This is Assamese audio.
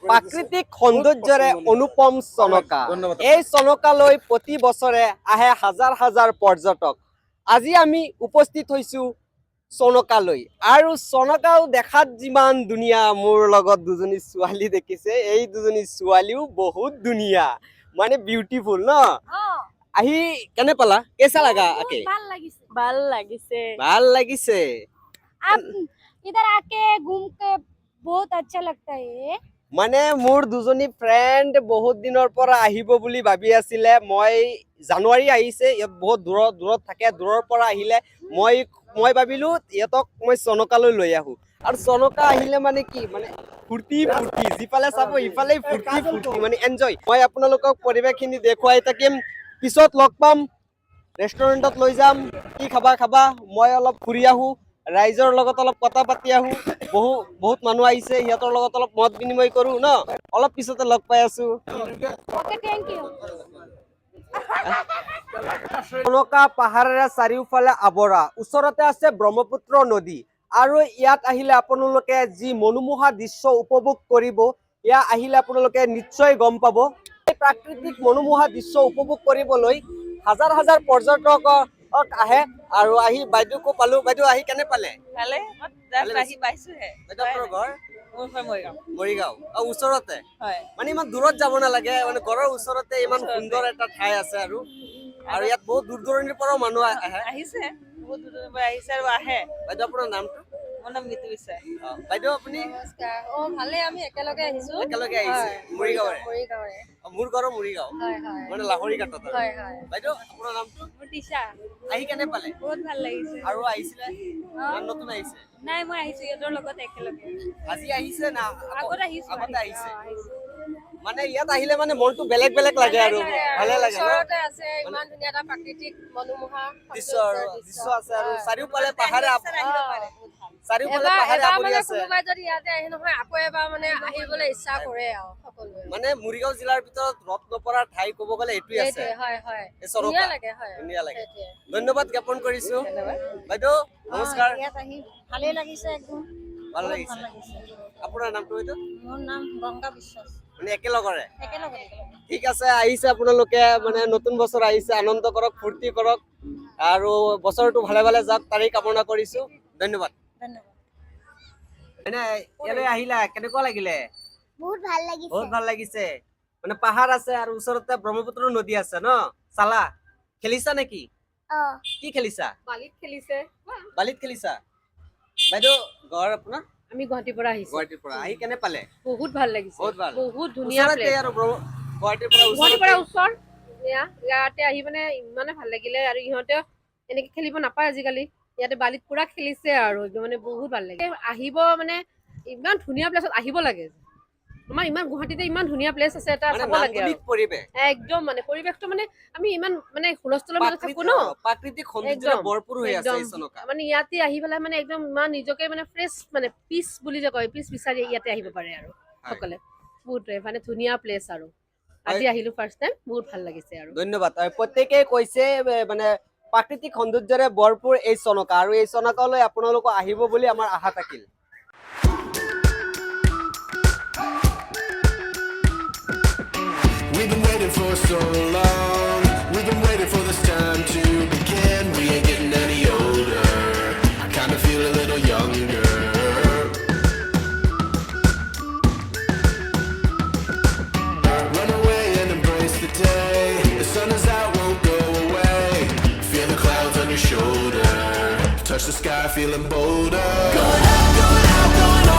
প্ৰাকৃতিক সৌন্দৰ্যৰে অনুপম চনকা এই চনকালৈ প্ৰতি বছৰে আহে হাজাৰ হাজাৰ পৰ্যটক আজি আমি উপস্থিত হৈছো চনকালৈ আৰু চনকাও দেখাত যিমান ধুনীয়া মোৰ লগত দুজনী ছোৱালী দেখিছে এই দুজনী ছোৱালীও বহুত ধুনীয়া মানে বিউটিফুল ন আহি কেনে পালা কেসা লাগা আকে ভাল লাগিছে आप इधर आके घूम के बहुत अच्छा लगता है মানে মোৰ দুজনী ফ্ৰেণ্ড বহুত দিনৰ পৰা আহিব বুলি ভাবি আছিলে মই জানুৱাৰী আহিছে ইয়াত বহুত দূৰত থাকে দূৰৰ পৰা আহিলে মই ভাবিলো ইহঁতক মই চনকালৈ লৈ আহো আৰু চনকা আহিলে মানে কি মানে ফুৰ্তি যিফালে চাব ইফালে ফুৰ্তি মানে এনজয় মই আপোনালোকক পৰিৱেশখিনি দেখুৱাই থাকিম পিছত লগ পাম ৰেষ্টুৰেণ্টত লৈ যাম কি খাবা মই অলপ ফুৰি আহো ৰাইজৰ লগত অলপ কথা পাতি আহো বহুত মানুহ আহিছে ইহঁতৰ লগত অলপ মত বিনিময় কৰো ন অলপ পিছতে লগ পাই আছো ओके थैंक यू চনকা পাহাৰেৰে চাৰিওফালে আৱৰা ওচৰতে আছে ব্ৰহ্মপুত্ৰ নদী আৰু ইয়াত আহিলে আপোনালোকে যি মনোমোহা দৃশ্য উপভোগ কৰিব ইয়া আহিলে আপোনালোকে নিশ্চয় গম পাব এই প্ৰাকৃতিক মনোমোহা দৃশ্য উপভোগ কৰিবলৈ হাজাৰ হাজাৰ পৰ্যটক আহে আৰু আহি বাইদেউকো পালো বাইদেউ আহি কেনে পালে ভালে আহি পাইছো হে বাইদেউৰ ঘৰ মৰিগাঁও ওচৰতে হয় মানে ইমান দূৰত যাব নালাগে মানে ঘৰৰ ওচৰতে ইমান সুন্দৰ এটা ঠাই আছে আৰু ইয়াত বহুত দূৰ দূৰণিৰ পৰাও মানুহ আহে আহিছে বহুত দূৰৰ পৰা আহিছে আৰু আহে বাইদেউ আপোনাৰ নামটো মোৰ নাম মিতু বিচাৰ বাইদেউ আপুনি নমস্কাৰ ভালে আমি একেলগে আহিছো একেলগে আহিছে মৰিগাঁৱৰে মৰিগাঁৱৰে মোৰ ঘৰ মৰিগাঁও হয় মানে লাহৰি ঘাটত হয় বাইদেউ আপোনাৰ নামটো মোৰ টিচা আহি কেনে পালে বহুত ভাল লাগিছে আৰু আহিছিলে নতুন আহিছে নাই মই আহিছো ইহঁতৰ লগত একেলগে আজি আহিছে না আগত আহিছো আগতে আহিছে মানে ইয়াত আহিলে মানে মনটো বেলেগ লাগে আৰু ভালে লাগে ওচৰতে আছে ইমান ধুনীয়া এটা প্ৰাকৃতিক মনোমোহা দৃশ্য আছে আৰু চাৰিওফালে পাহাৰে চাৰিওফালে এবাৰ পাহাৰে এবাৰ আৱৰি মানে আছে কোনোবাই যদি ইয়াতে আহে নহয় আকৌ এবাৰ মানে আহিবলৈ ইচ্ছা কৰে আৰু সকলোৱে মানে মৰিগাঁও জিলাৰ ভিতৰত ৰদ নপৰা ঠাই ক'ব গ'লে এইটোৱে আছে সেইটোৱে হয় এই চৰকা ধুনীয়া লাগে হয় ধুনীয়া লাগে সেইটোৱে ধন্যবাদ জ্ঞাপন কৰিছো বাইদেউ নমস্কাৰ ইয়াত আহি ভালে লাগিছে একদম ভাল লাগিছে আপোনাৰ নামটো হয়তো মোৰ নাম গংগা বিশ্বাস মানে একেলগৰে একেলগে ঠিক আছে আহিছে আপোনালোকে মানে নতুন বছৰ আহিছে আনন্দ কৰক ফূৰ্তি কৰক আৰু বছৰটো ভালে যাওক তাৰে কামনা কৰিছো ধন্যবাদ এনে ইয়ালৈ আহিলা কেনেকুৱা লাগিলে বহুত ভাল লাগিছে বহুত ভাল লাগিছে মানে পাহাৰ আছে আৰু ওচৰতে ব্ৰহ্মপুত্ৰ নদী আছে ন চালা খেলিছা নেকি কি খেলিছা বালিত খেলিছা বাইদেউ ঘৰ আপোনাৰ আমি গুৱাহাটীৰ পৰা আহিছো গুৱাহাটীৰ পৰা আহি কেনে পালে বহুত ভাল লাগিছে বহুত ভাল বহুত ধুনীয়া ওচৰতে প্লেচ আৰু গুৱাহাটীৰ পৰা গুৱাহাটীৰ পৰা ওচৰতে ওচৰ ইয়াতে আহি মানে ইমানে ভাল লাগিলে আৰু ইহঁতে এনেকে খেলিব নাপায় আজিকালি ইয়াতে বালিত পুৰা খেলিছে আৰু মানে বহুত ভাল লাগে আহিব মানে ইমান ধুনীয়া প্লেচত আহিব লাগে আমাৰ ইমান গুৱাহাটীতে ইমান ধুনীয়া প্লেচ আছে এটা মানে চাব লাগে আৰু নান্দনিক পৰিৱেশ একদম মানে পৰিৱেশটো মানে আমি ইমান মানে হুলস্থুলৰ মাজত থাকো ন প্ৰাকৃতিক সৌন্দৰ্যৰে একদম ভৰপূৰ হৈ আছে এই চনকা মানে ইয়াতে আহি পেলাই মানে একদম ইমান নিজকে মানে ফ্ৰেছ মানে পিচ বুলি যে কয় পিচ বিচাৰি ইয়াতে আহিব পাৰে আৰু সকলে বহুত মানে ধুনীয়া প্লেচ আৰু আজি আহিলো ফাৰ্ষ্ট টাইম বহুত ভাল লাগিছে আৰু ধন্যবাদ প্ৰত্যেকেই কৈছে মানে প্ৰাকৃতিক সৌন্দৰ্যৰে ভৰপূৰ এই চনকা আৰু এই চনকালৈ আপোনালোক আহিব বুলি আমাৰ আশা থাকিল We've been waiting for so long. We've been waiting for this time to begin. We ain't getting any older. I kinda feel a little younger. Run away and embrace the day. The sun is out, won't go away. Feel the clouds on your shoulder. Touch the sky, feeling bolder. Going out, going out, going on.